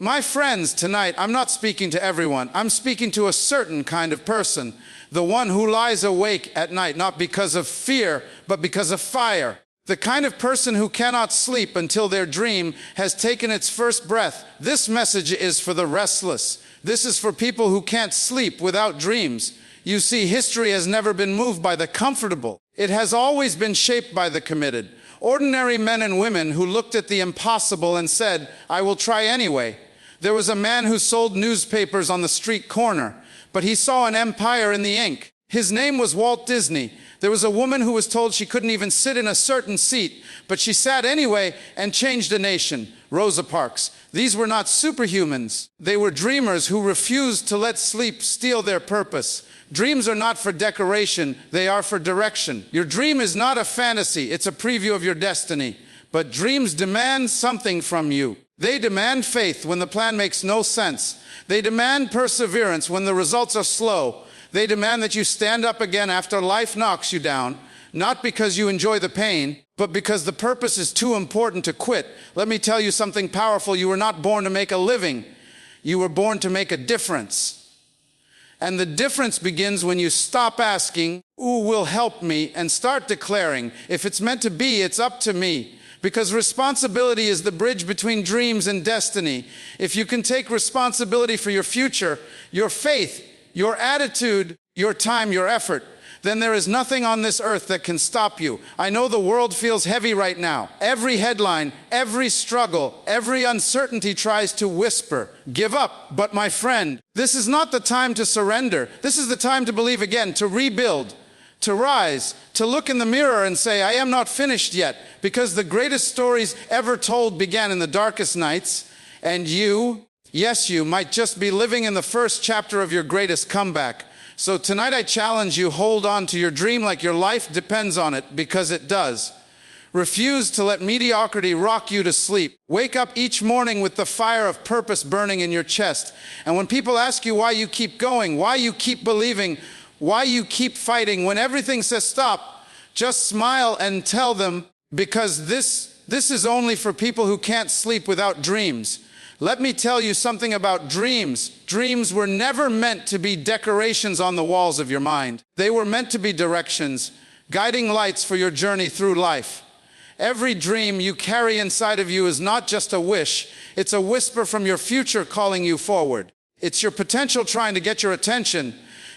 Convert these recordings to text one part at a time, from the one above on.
My friends, tonight, I'm not speaking to everyone. I'm speaking to a certain kind of person. The one who lies awake at night, not because of fear, but because of fire. The kind of person who cannot sleep until their dream has taken its first breath. This message is for the restless. This is for people who can't sleep without dreams. You see, history has never been moved by the comfortable. It has always been shaped by the committed. Ordinary men and women who looked at the impossible and said, I will try anyway. There was a man who sold newspapers on the street corner, but he saw an empire in the ink. His name was Walt Disney. There was a woman who was told she couldn't even sit in a certain seat, but she sat anyway and changed a nation. Rosa Parks. These were not superhumans. They were dreamers who refused to let sleep steal their purpose. Dreams are not for decoration, they are for direction. Your dream is not a fantasy, it's a preview of your destiny. But dreams demand something from you. They demand faith when the plan makes no sense. They demand perseverance when the results are slow. They demand that you stand up again after life knocks you down, not because you enjoy the pain, but because the purpose is too important to quit. Let me tell you something powerful. You were not born to make a living. You were born to make a difference. And the difference begins when you stop asking, who will help me, and start declaring, if it's meant to be, it's up to me. Because responsibility is the bridge between dreams and destiny. If you can take responsibility for your future, your faith, your attitude, your time, your effort, then there is nothing on this earth that can stop you. I know the world feels heavy right now. Every headline, every struggle, every uncertainty tries to whisper, give up. But my friend, this is not the time to surrender. This is the time to believe again, to rebuild, to rise, to look in the mirror and say, I am not finished yet, because the greatest stories ever told began in the darkest nights, and you, yes, you might just be living in the first chapter of your greatest comeback. So tonight I challenge you, hold on to your dream like your life depends on it, because it does. Refuse to let mediocrity rock you to sleep. Wake up each morning with the fire of purpose burning in your chest. And when people ask you why you keep going, why you keep believing, why you keep fighting, when everything says stop, just smile and tell them, because this is only for people who can't sleep without dreams. Let me tell you something about dreams. Dreams were never meant to be decorations on the walls of your mind. They were meant to be directions, guiding lights for your journey through life. Every dream you carry inside of you is not just a wish, it's a whisper from your future calling you forward. It's your potential trying to get your attention.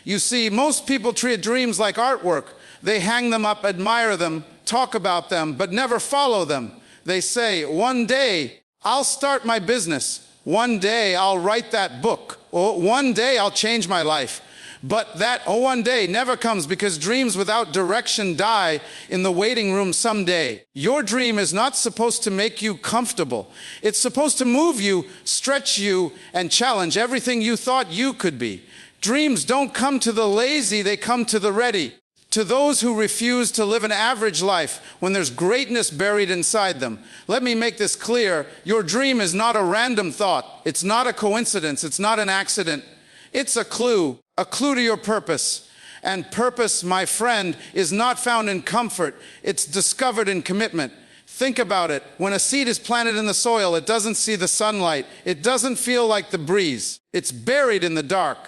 You see, most people treat dreams like artwork. They hang them up, admire them, talk about them, but never follow them. They say, one day I'll start my business. One day I'll write that book. Or one day I'll change my life. But that one day never comes, because dreams without direction die in the waiting room someday. Your dream is not supposed to make you comfortable. It's supposed to move you, stretch you, and challenge everything you thought you could be. Dreams don't come to the lazy, they come to the ready. To those who refuse to live an average life when there's greatness buried inside them. Let me make this clear. Your dream is not a random thought. It's not a coincidence. It's not an accident. It's a clue to your purpose. And purpose, my friend, is not found in comfort. It's discovered in commitment. Think about it. When a seed is planted in the soil, it doesn't see the sunlight. It doesn't feel like the breeze. It's buried in the dark.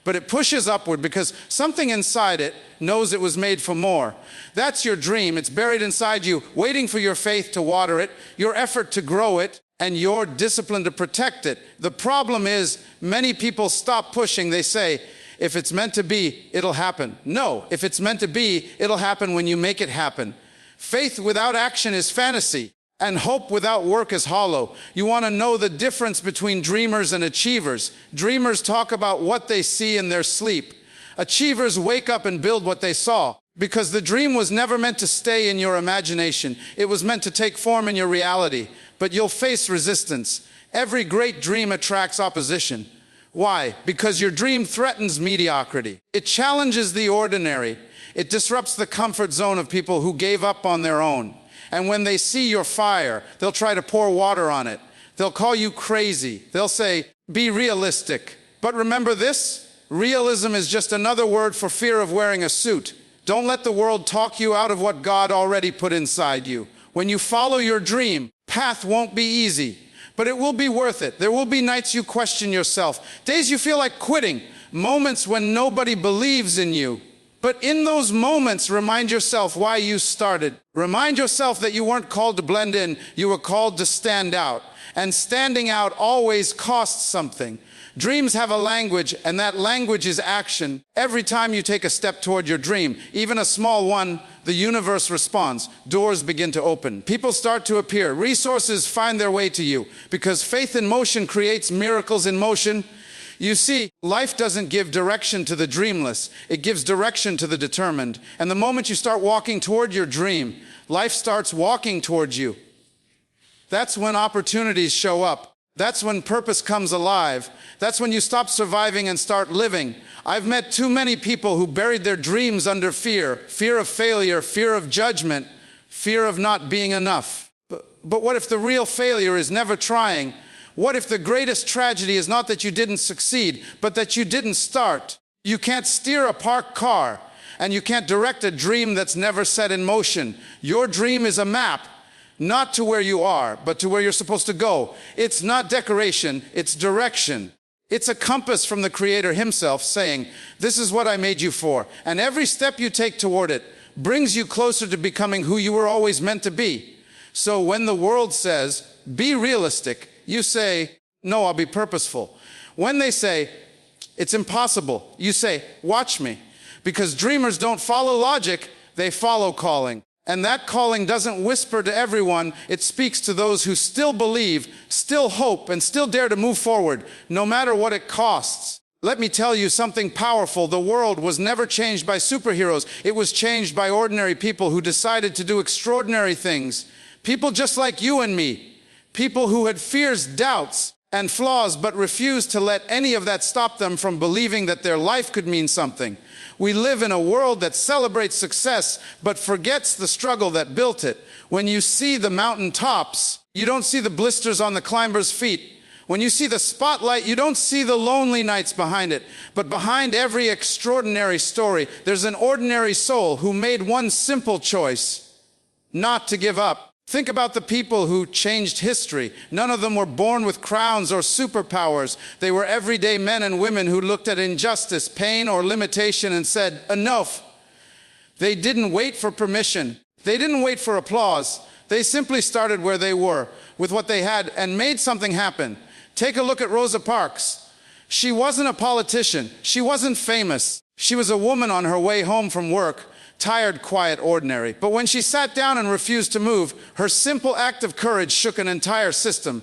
But it pushes upward because something inside it knows it was made for more. That's your dream. It's buried inside you, waiting for your faith to water it, your effort to grow it, and your discipline to protect it. The problem is, many people stop pushing. They say, if it's meant to be, it'll happen. No, if it's meant to be, it'll happen when you make it happen. Faith without action is fantasy. And hope without work is hollow. You want to know the difference between dreamers and achievers. Dreamers talk about what they see in their sleep. Achievers wake up and build what they saw. Because the dream was never meant to stay in your imagination. It was meant to take form in your reality. But you'll face resistance. Every great dream attracts opposition. Why? Because your dream threatens mediocrity. It challenges the ordinary. It disrupts the comfort zone of people who gave up on their own. And when they see your fire, they'll try to pour water on it. They'll call you crazy. They'll say, be realistic. But remember this, realism is just another word for fear of wearing a suit. Don't let the world talk you out of what God already put inside you. When you follow your dream, path won't be easy, but it will be worth it. There will be nights you question yourself, days you feel like quitting, moments when nobody believes in you. But in those moments, remind yourself why you started. Remind yourself that you weren't called to blend in, you were called to stand out. And standing out always costs something. Dreams have a language, and that language is action. Every time you take a step toward your dream, even a small one, the universe responds. Doors begin to open. People start to appear. Resources find their way to you, because faith in motion creates miracles in motion. You see, life doesn't give direction to the dreamless. It gives direction to the determined. And the moment you start walking toward your dream, life starts walking towards you. That's when opportunities show up. That's when purpose comes alive. That's when you stop surviving and start living. I've met too many people who buried their dreams under fear. Fear of failure, fear of judgment, fear of not being enough. But what if the real failure is never trying? What if the greatest tragedy is not that you didn't succeed, but that you didn't start? You can't steer a parked car, and you can't direct a dream that's never set in motion. Your dream is a map, not to where you are, but to where you're supposed to go. It's not decoration, it's direction. It's a compass from the Creator Himself saying, this is what I made you for. And every step you take toward it brings you closer to becoming who you were always meant to be. So when the world says, be realistic, you say, no, I'll be purposeful. When they say, it's impossible, you say, watch me. Because dreamers don't follow logic, they follow calling. And that calling doesn't whisper to everyone, it speaks to those who still believe, still hope, and still dare to move forward, no matter what it costs. Let me tell you something powerful. The world was never changed by superheroes. It was changed by ordinary people who decided to do extraordinary things. People just like you and me. People who had fears, doubts, and flaws, but refused to let any of that stop them from believing that their life could mean something. We live in a world that celebrates success, but forgets the struggle that built it. When you see the mountain tops, you don't see the blisters on the climber's feet. When you see the spotlight, you don't see the lonely nights behind it. But behind every extraordinary story, there's an ordinary soul who made one simple choice: not to give up. Think about the people who changed history. None of them were born with crowns or superpowers. They were everyday men and women who looked at injustice, pain, or limitation and said, enough. They didn't wait for permission. They didn't wait for applause. They simply started where they were, with what they had, and made something happen. Take a look at Rosa Parks. She wasn't a politician. She wasn't famous. She was a woman on her way home from work. Tired, quiet, ordinary. But when she sat down and refused to move, her simple act of courage shook an entire system.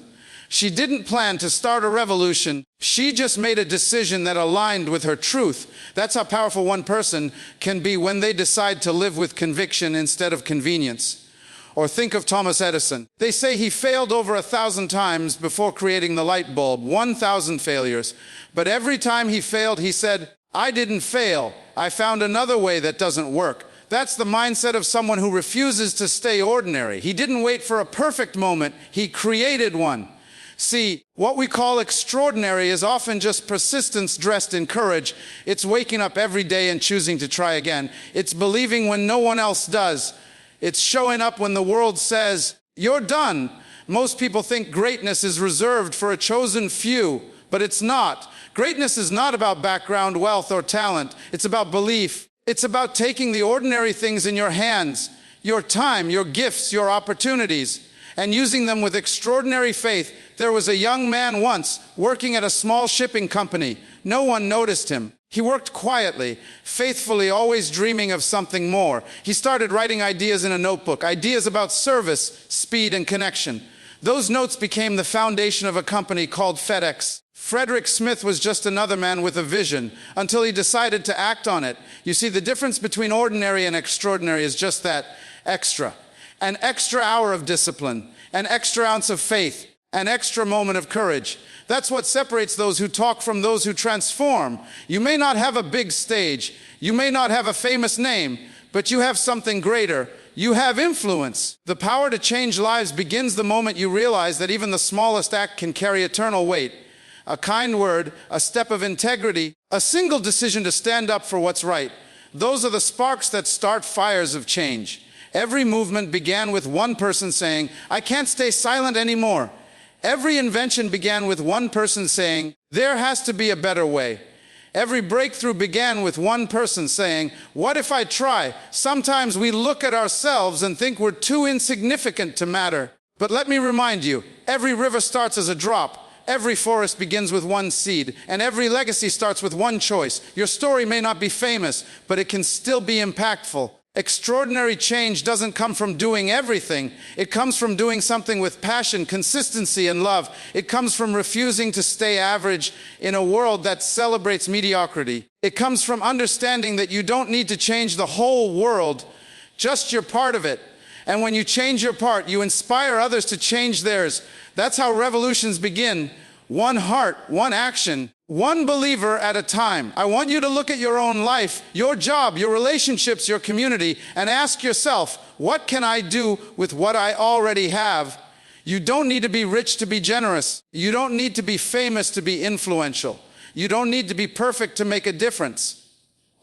She didn't plan to start a revolution. She just made a decision that aligned with her truth. That's how powerful one person can be when they decide to live with conviction instead of convenience. Or think of Thomas Edison. They say he failed over 1,000 times before creating the light bulb, 1,000 failures. But every time he failed, he said, I didn't fail. I found another way that doesn't work. That's the mindset of someone who refuses to stay ordinary. He didn't wait for a perfect moment. He created one. See, what we call extraordinary is often just persistence dressed in courage. It's waking up every day and choosing to try again. It's believing when no one else does. It's showing up when the world says, you're done. Most people think greatness is reserved for a chosen few, but it's not. Greatness is not about background, wealth, or talent. It's about belief. It's about taking the ordinary things in your hands, your time, your gifts, your opportunities, and using them with extraordinary faith. There was a young man once working at a small shipping company. No one noticed him. He worked quietly, faithfully, always dreaming of something more. He started writing ideas in a notebook, ideas about service, speed, and connection. Those notes became the foundation of a company called FedEx. Frederick Smith was just another man with a vision until he decided to act on it. You see, the difference between ordinary and extraordinary is just that, extra. An extra hour of discipline, an extra ounce of faith, an extra moment of courage. That's what separates those who talk from those who transform. You may not have a big stage, you may not have a famous name, but you have something greater. You have influence. The power to change lives begins the moment you realize that even the smallest act can carry eternal weight. A kind word, a step of integrity, a single decision to stand up for what's right. Those are the sparks that start fires of change. Every movement began with one person saying, I can't stay silent anymore. Every invention began with one person saying, "There has to be a better way." Every breakthrough began with one person saying, "What if I try?" Sometimes we look at ourselves and think we're too insignificant to matter. But let me remind you, every river starts as a drop. Every forest begins with one seed, and every legacy starts with one choice. Your story may not be famous, but it can still be impactful. Extraordinary change doesn't come from doing everything. It comes from doing something with passion, consistency, and love. It comes from refusing to stay average in a world that celebrates mediocrity. It comes from understanding that you don't need to change the whole world, just your part of it. And when you change your part, you inspire others to change theirs. That's how revolutions begin. One heart, one action, one believer at a time. I want you to look at your own life, your job, your relationships, your community, and ask yourself, what can I do with what I already have? You don't need to be rich to be generous. You don't need to be famous to be influential. You don't need to be perfect to make a difference.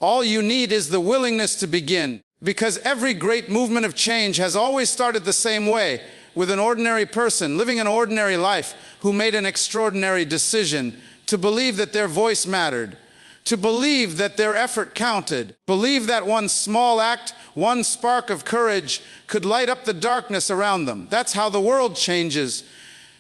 All you need is the willingness to begin. Because every great movement of change has always started the same way, with an ordinary person living an ordinary life who made an extraordinary decision to believe that their voice mattered, to believe that their effort counted, believe that one small act, one spark of courage could light up the darkness around them. That's how the world changes,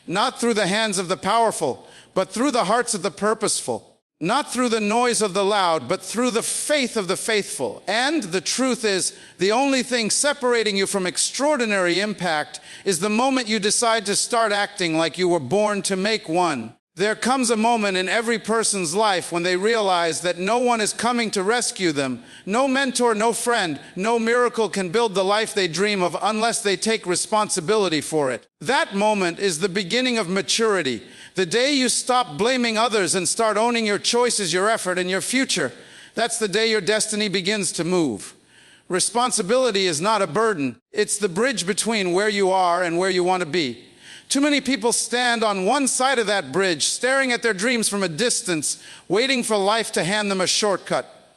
not through the hands of the powerful, but through the hearts of the purposeful. Not through the noise of the loud, but through the faith of the faithful. And the truth is, the only thing separating you from extraordinary impact is the moment you decide to start acting like you were born to make one. There comes a moment in every person's life when they realize that no one is coming to rescue them. No mentor, no friend, no miracle can build the life they dream of unless they take responsibility for it. That moment is the beginning of maturity. The day you stop blaming others and start owning your choices, your effort, and your future, that's the day your destiny begins to move. Responsibility is not a burden. It's the bridge between where you are and where you want to be. Too many people stand on one side of that bridge, staring at their dreams from a distance, waiting for life to hand them a shortcut.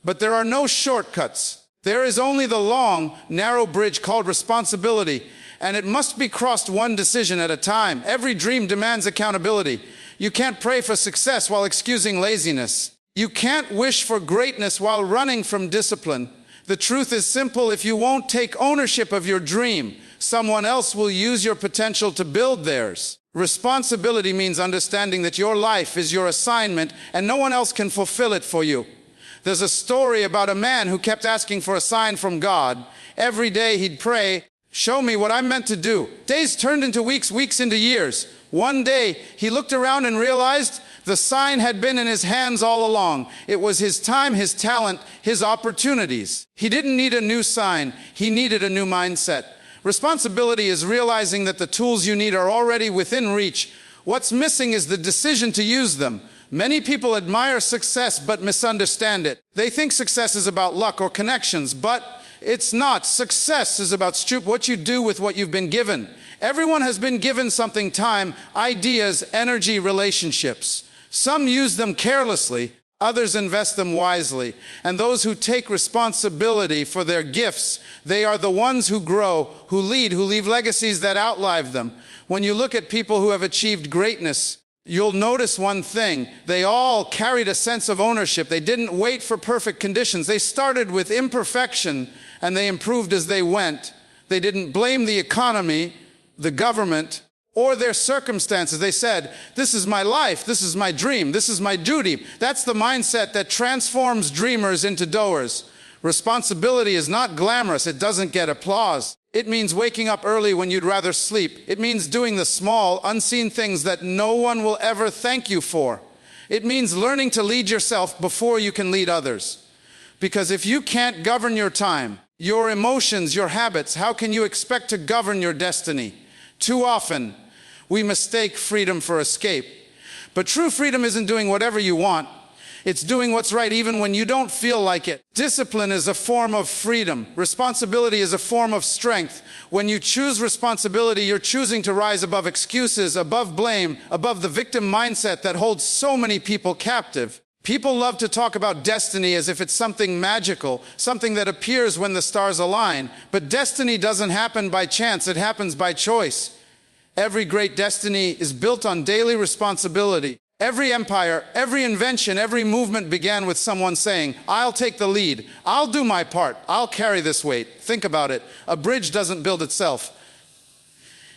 But there are no shortcuts. There is only the long, narrow bridge called responsibility, and it must be crossed one decision at a time. Every dream demands accountability. You can't pray for success while excusing laziness. You can't wish for greatness while running from discipline. The truth is simple: if you won't take ownership of your dream, someone else will use your potential to build theirs. Responsibility means understanding that your life is your assignment and no one else can fulfill it for you. There's a story about a man who kept asking for a sign from God. Every day he'd pray, "Show me what I'm meant to do." Days turned into weeks, weeks into years. One day he looked around and realized the sign had been in his hands all along. It was his time, his talent, his opportunities. He didn't need a new sign. He needed a new mindset. Responsibility is realizing that the tools you need are already within reach. What's missing is the decision to use them. Many people admire success but misunderstand it. They think success is about luck or connections, but it's not. Success is about what you do with what you've been given. Everyone has been given something: time, ideas, energy, relationships. Some use them carelessly, others invest them wisely. And those who take responsibility for their gifts, they are the ones who grow, who lead, who leave legacies that outlive them. When you look at people who have achieved greatness, you'll notice one thing: they all carried a sense of ownership. They didn't wait for perfect conditions. They started with imperfection and they improved as they went. They didn't blame the economy, the government, or their circumstances. They said, "This is my life, this is my dream, this is my duty." That's the mindset that transforms dreamers into doers. Responsibility is not glamorous. It doesn't get applause. It means waking up early when you'd rather sleep. It means doing the small, unseen things that no one will ever thank you for. It means learning to lead yourself before you can lead others. Because if you can't govern your time, your emotions, your habits, how can you expect to govern your destiny? Too often, we mistake freedom for escape. But true freedom isn't doing whatever you want. It's doing what's right even when you don't feel like it. Discipline is a form of freedom. Responsibility is a form of strength. When you choose responsibility, you're choosing to rise above excuses, above blame, above the victim mindset that holds so many people captive. People love to talk about destiny as if it's something magical, something that appears when the stars align. But destiny doesn't happen by chance, it happens by choice. Every great destiny is built on daily responsibility. Every empire, every invention, every movement began with someone saying, I'll take the lead. I'll do my part. I'll carry this weight. Think about it. A bridge doesn't build itself.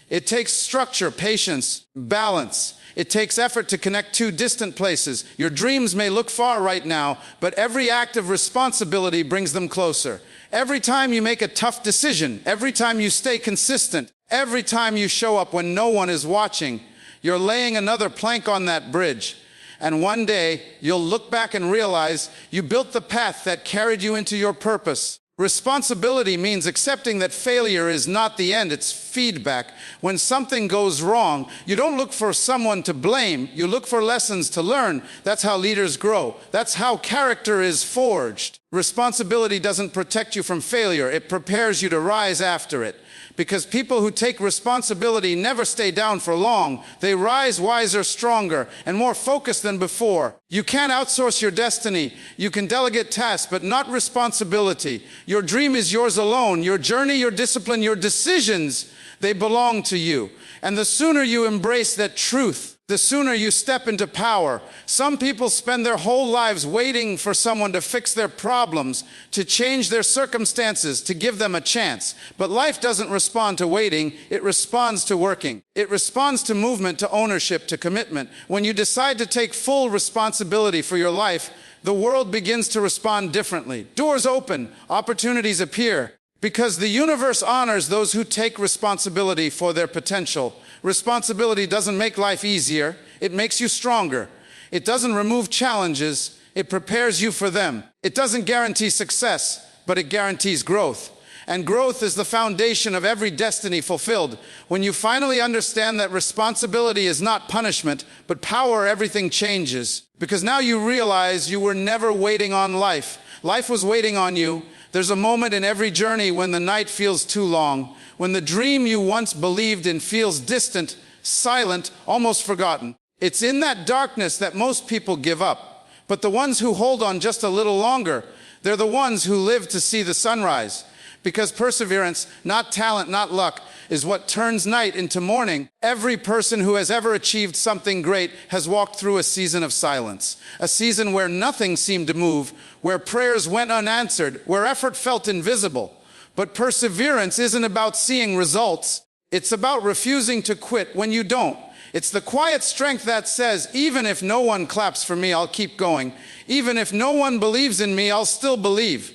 It takes structure, patience, balance. It takes effort to connect two distant places. Your dreams may look far right now, but every act of responsibility brings them closer. Every time you make a tough decision, every time you stay consistent, every time you show up when no one is watching, you're laying another plank on that bridge. And one day, you'll look back and realize you built the path that carried you into your purpose. Responsibility means accepting that failure is not the end, it's feedback. When something goes wrong, you don't look for someone to blame, you look for lessons to learn. That's how leaders grow. That's how character is forged. Responsibility doesn't protect you from failure, it prepares you to rise after it. Because people who take responsibility never stay down for long. They rise wiser, stronger, and more focused than before. You can't outsource your destiny. You can delegate tasks, but not responsibility. Your dream is yours alone. Your journey, your discipline, your decisions, they belong to you. And the sooner you embrace that truth, the sooner you step into power. Some people spend their whole lives waiting for someone to fix their problems, to change their circumstances, to give them a chance. But life doesn't respond to waiting, it responds to working. It responds to movement, to ownership, to commitment. When you decide to take full responsibility for your life, the world begins to respond differently. Doors open, opportunities appear. Because the universe honors those who take responsibility for their potential. Responsibility doesn't make life easier, it makes you stronger. It doesn't remove challenges, it prepares you for them. It doesn't guarantee success, but it guarantees growth. And growth is the foundation of every destiny fulfilled. When you finally understand that responsibility is not punishment, but power, everything changes. Because now you realize you were never waiting on life. Life was waiting on you. There's a moment in every journey when the night feels too long, when the dream you once believed in feels distant, silent, almost forgotten. It's in that darkness that most people give up. But the ones who hold on just a little longer, they're the ones who live to see the sunrise. Because perseverance, not talent, not luck, is what turns night into morning. Every person who has ever achieved something great has walked through a season of silence. A season where nothing seemed to move, where prayers went unanswered, where effort felt invisible. But perseverance isn't about seeing results. It's about refusing to quit when you don't. It's the quiet strength that says, even if no one claps for me, I'll keep going. Even if no one believes in me, I'll still believe.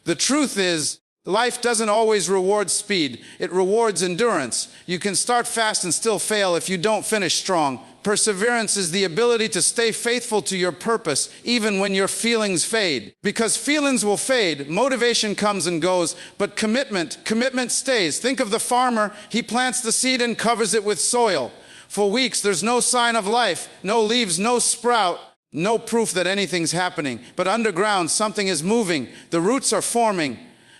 The truth is, life doesn't always reward speed, it rewards endurance. You can start fast and still fail if you don't finish strong. Perseverance is the ability to stay faithful to your purpose, even when your feelings fade. Because feelings will fade, motivation comes and goes, but commitment stays. Think of the farmer, he plants the seed and covers it with soil. For weeks, there's no sign of life, no leaves, no sprout. No proof that anything's happening. But underground, something is moving, the roots are forming.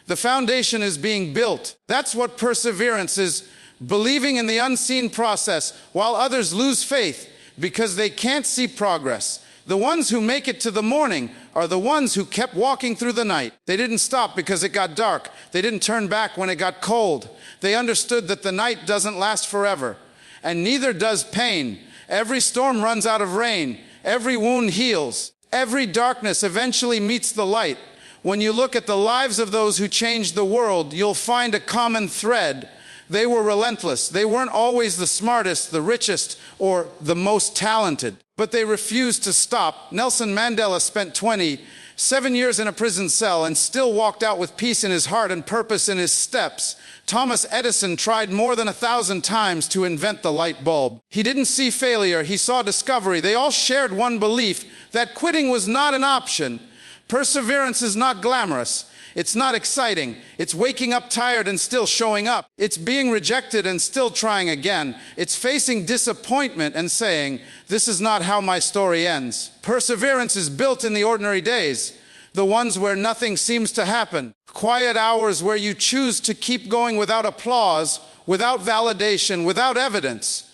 The foundation is being built. That's what perseverance is, believing in the unseen process while others lose faith because they can't see progress. The ones who make it to the morning are the ones who kept walking through the night. They didn't stop because it got dark. They didn't turn back when it got cold. They understood that the night doesn't last forever, and neither does pain. Every storm runs out of rain. Every wound heals. Every darkness eventually meets the light. When you look at the lives of those who changed the world, you'll find a common thread. They were relentless. They weren't always the smartest, the richest, or the most talented, but they refused to stop. Nelson Mandela spent 27 years in a prison cell and still walked out with peace in his heart and purpose in his steps. Thomas Edison tried more than 1,000 times to invent the light bulb. He didn't see failure, he saw discovery. They all shared one belief, that quitting was not an option. Perseverance is not glamorous. It's not exciting. It's waking up tired and still showing up. It's being rejected and still trying again. It's facing disappointment and saying, this is not how my story ends. Perseverance is built in the ordinary days, the ones where nothing seems to happen. Quiet hours where you choose to keep going without applause, without validation, without evidence.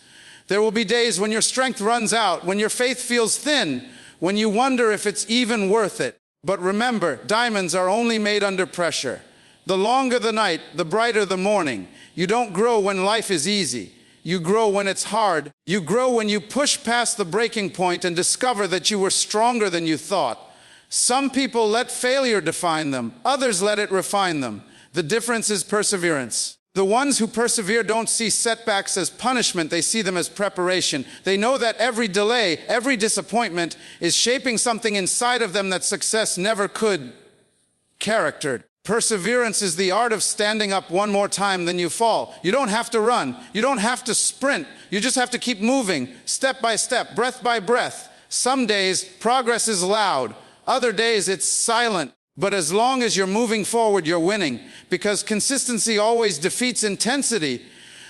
There will be days when your strength runs out, when your faith feels thin, when you wonder if it's even worth it. But remember, diamonds are only made under pressure. The longer the night, the brighter the morning. You don't grow when life is easy. You grow when it's hard. You grow when you push past the breaking point and discover that you were stronger than you thought. Some people let failure define them. Others let it refine them. The difference is perseverance. The ones who persevere don't see setbacks as punishment. They see them as preparation. They know that every delay, every disappointment is shaping something inside of them that success never could. Character. Perseverance is the art of standing up one more time than you fall. You don't have to run. You don't have to sprint. You just have to keep moving, step by step, breath by breath. Some days, progress is loud. Other days, it's silent. But as long as you're moving forward, you're winning. Because consistency always defeats intensity.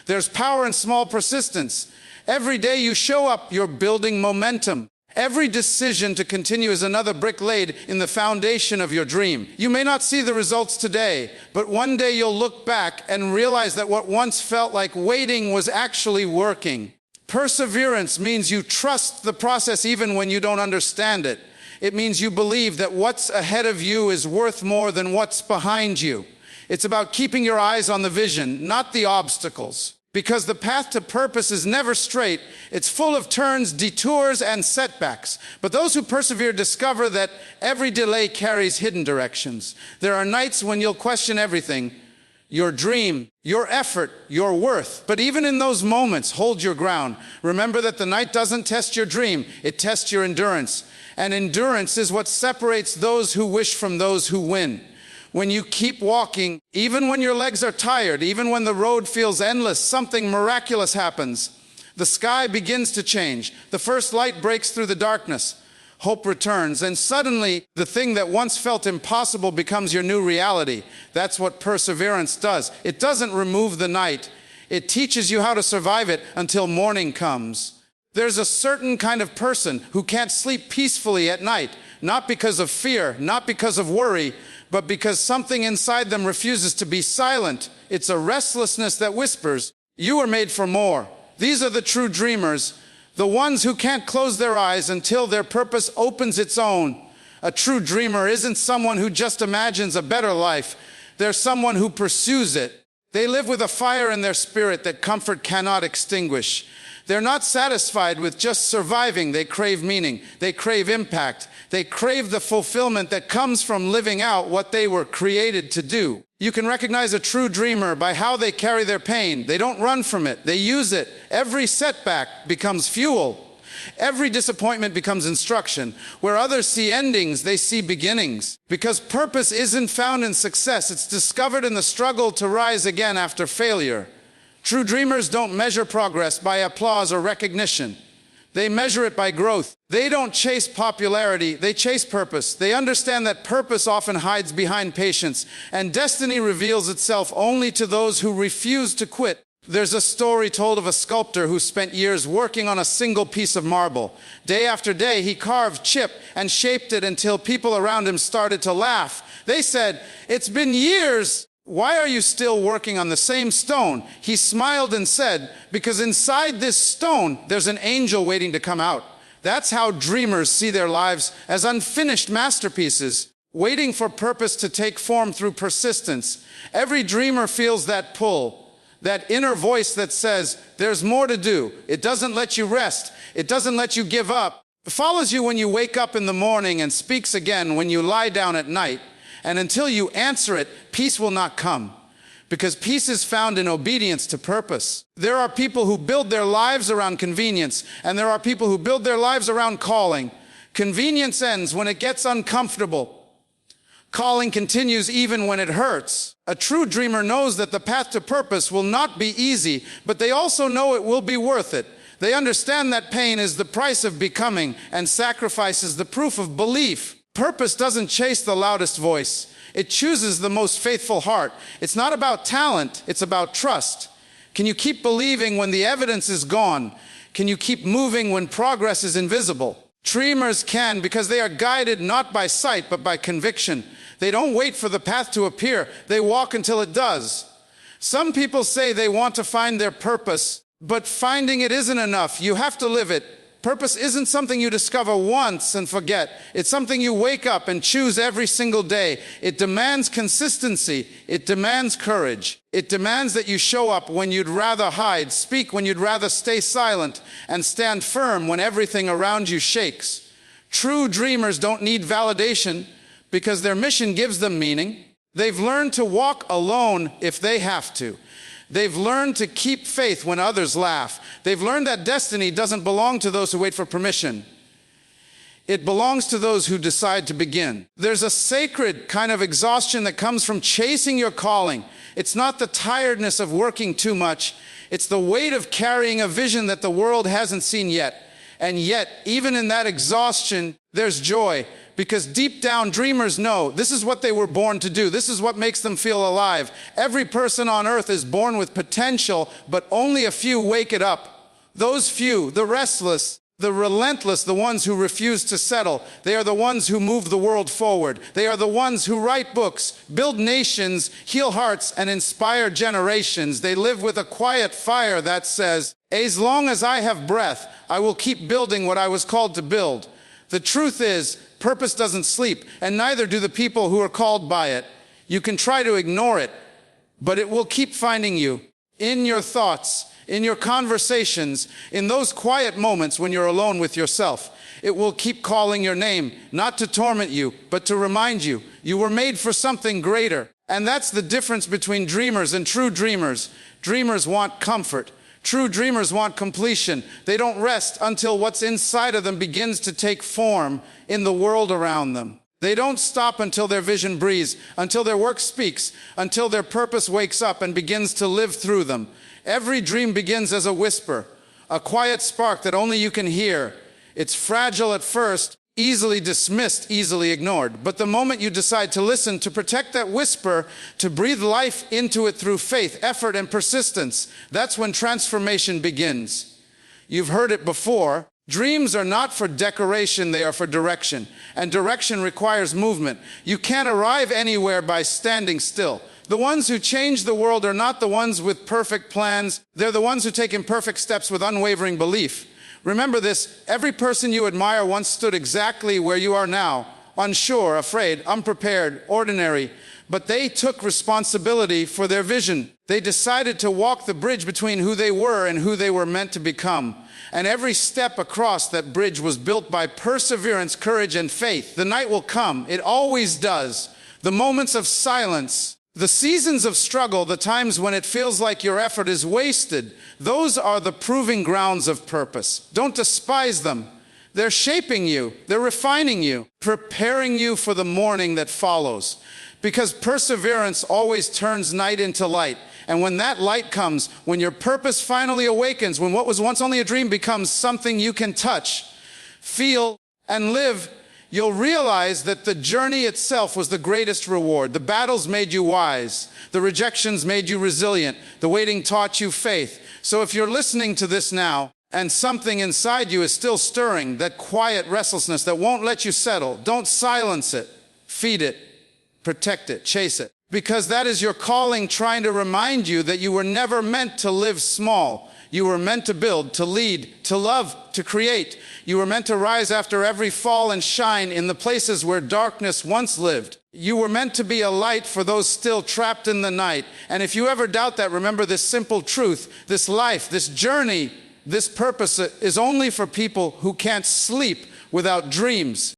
There's power in small persistence. Every day you show up, you're building momentum. Every decision to continue is another brick laid in the foundation of your dream. You may not see the results today, but one day you'll look back and realize that what once felt like waiting was actually working. Perseverance means you trust the process even when you don't understand it. It means you believe that what's ahead of you is worth more than what's behind you. It's about keeping your eyes on the vision, not the obstacles. Because the path to purpose is never straight. It's full of turns, detours, and setbacks. But those who persevere discover that every delay carries hidden directions. There are nights when you'll question everything, your dream, your effort, your worth. But even in those moments, hold your ground. Remember that the night doesn't test your dream, it tests your endurance. And endurance is what separates those who wish from those who win. When you keep walking, even when your legs are tired, even when the road feels endless, something miraculous happens. The sky begins to change. The first light breaks through the darkness. Hope returns, and suddenly the thing that once felt impossible becomes your new reality. That's what perseverance does. It doesn't remove the night. It teaches you how to survive it until morning comes. There's a certain kind of person who can't sleep peacefully at night, not because of fear, not because of worry, but because something inside them refuses to be silent. It's a restlessness that whispers, "You were made for more." These are the true dreamers, the ones who can't close their eyes until their purpose opens its own. A true dreamer isn't someone who just imagines a better life. They're someone who pursues it. They live with a fire in their spirit that comfort cannot extinguish. They're not satisfied with just surviving. They crave meaning. They crave impact. They crave the fulfillment that comes from living out what they were created to do. You can recognize a true dreamer by how they carry their pain. They don't run from it. They use it. Every setback becomes fuel. Every disappointment becomes instruction. Where others see endings, they see beginnings. Because purpose isn't found in success. It's discovered in the struggle to rise again after failure. True dreamers don't measure progress by applause or recognition. They measure it by growth. They don't chase popularity, they chase purpose. They understand that purpose often hides behind patience, and destiny reveals itself only to those who refuse to quit. There's a story told of a sculptor who spent years working on a single piece of marble. Day after day, he carved, chipped, and shaped it until people around him started to laugh. They said, "It's been years. Why are you still working on the same stone?" He smiled and said, "Because inside this stone, there's an angel waiting to come out." That's how dreamers see their lives, as unfinished masterpieces, waiting for purpose to take form through persistence. Every dreamer feels that pull, that inner voice that says, there's more to do. It doesn't let you rest. It doesn't let you give up. It follows you when you wake up in the morning and speaks again when you lie down at night. And until you answer it, peace will not come. Because peace is found in obedience to purpose. There are people who build their lives around convenience, and there are people who build their lives around calling. Convenience ends when it gets uncomfortable. Calling continues even when it hurts. A true dreamer knows that the path to purpose will not be easy, but they also know it will be worth it. They understand that pain is the price of becoming, and sacrifice is the proof of belief. Purpose doesn't chase the loudest voice. It chooses the most faithful heart. It's not about talent, it's about trust. Can you keep believing when the evidence is gone? Can you keep moving when progress is invisible? Dreamers can, because they are guided not by sight but by conviction. They don't wait for the path to appear. They walk until it does. Some people say they want to find their purpose, but finding it isn't enough. You have to live it. Purpose isn't something you discover once and forget. It's something you wake up and choose every single day. It demands consistency. It demands courage. It demands that you show up when you'd rather hide, speak when you'd rather stay silent, and stand firm when everything around you shakes. True dreamers don't need validation because their mission gives them meaning. They've learned to walk alone if they have to. They've learned to keep faith when others laugh. They've learned that destiny doesn't belong to those who wait for permission. It belongs to those who decide to begin. There's a sacred kind of exhaustion that comes from chasing your calling. It's not the tiredness of working too much. It's the weight of carrying a vision that the world hasn't seen yet. And yet, even in that exhaustion, there's joy. Because deep down, dreamers know this is what they were born to do. This is what makes them feel alive. Every person on earth is born with potential, but only a few wake it up. Those few, the restless, the relentless, the ones who refuse to settle, they are the ones who move the world forward. They are the ones who write books, build nations, heal hearts, and inspire generations. They live with a quiet fire that says, as long as I have breath, I will keep building what I was called to build. The truth is, purpose doesn't sleep, and neither do the people who are called by it. You can try to ignore it, but it will keep finding you in your thoughts, in your conversations, in those quiet moments when you're alone with yourself. It will keep calling your name, not to torment you, but to remind you, you were made for something greater. And that's the difference between dreamers and true dreamers. Dreamers want comfort. True dreamers want completion. They don't rest until what's inside of them begins to take form in the world around them. They don't stop until their vision breathes, until their work speaks, until their purpose wakes up and begins to live through them. Every dream begins as a whisper, a quiet spark that only you can hear. It's fragile at first, easily dismissed, easily ignored. But the moment you decide to listen, to protect that whisper, to breathe life into it through faith, effort, and persistence, that's when transformation begins. You've heard it before. Dreams are not for decoration, they are for direction. And direction requires movement. You can't arrive anywhere by standing still. The ones who change the world are not the ones with perfect plans. They're the ones who take imperfect steps with unwavering belief. Remember this, every person you admire once stood exactly where you are now, unsure, afraid, unprepared, ordinary, but they took responsibility for their vision. They decided to walk the bridge between who they were and who they were meant to become. And every step across that bridge was built by perseverance, courage, and faith. The night will come, it always does. The moments of silence, the seasons of struggle, the times when it feels like your effort is wasted, those are the proving grounds of purpose. Don't despise them. They're shaping you, they're refining you, preparing you for the morning that follows. Because perseverance always turns night into light. And when that light comes, when your purpose finally awakens, when what was once only a dream becomes something you can touch, feel, and live, you'll realize that the journey itself was the greatest reward. The battles made you wise. The rejections made you resilient. The waiting taught you faith. So if you're listening to this now, and something inside you is still stirring, that quiet restlessness that won't let you settle, don't silence it. Feed it. Protect it. Chase it. Because that is your calling trying to remind you that you were never meant to live small. You were meant to build, to lead, to love, to create. You were meant to rise after every fall and shine in the places where darkness once lived. You were meant to be a light for those still trapped in the night. And if you ever doubt that, remember this simple truth. This life, this journey, this purpose is only for people who can't sleep without dreams.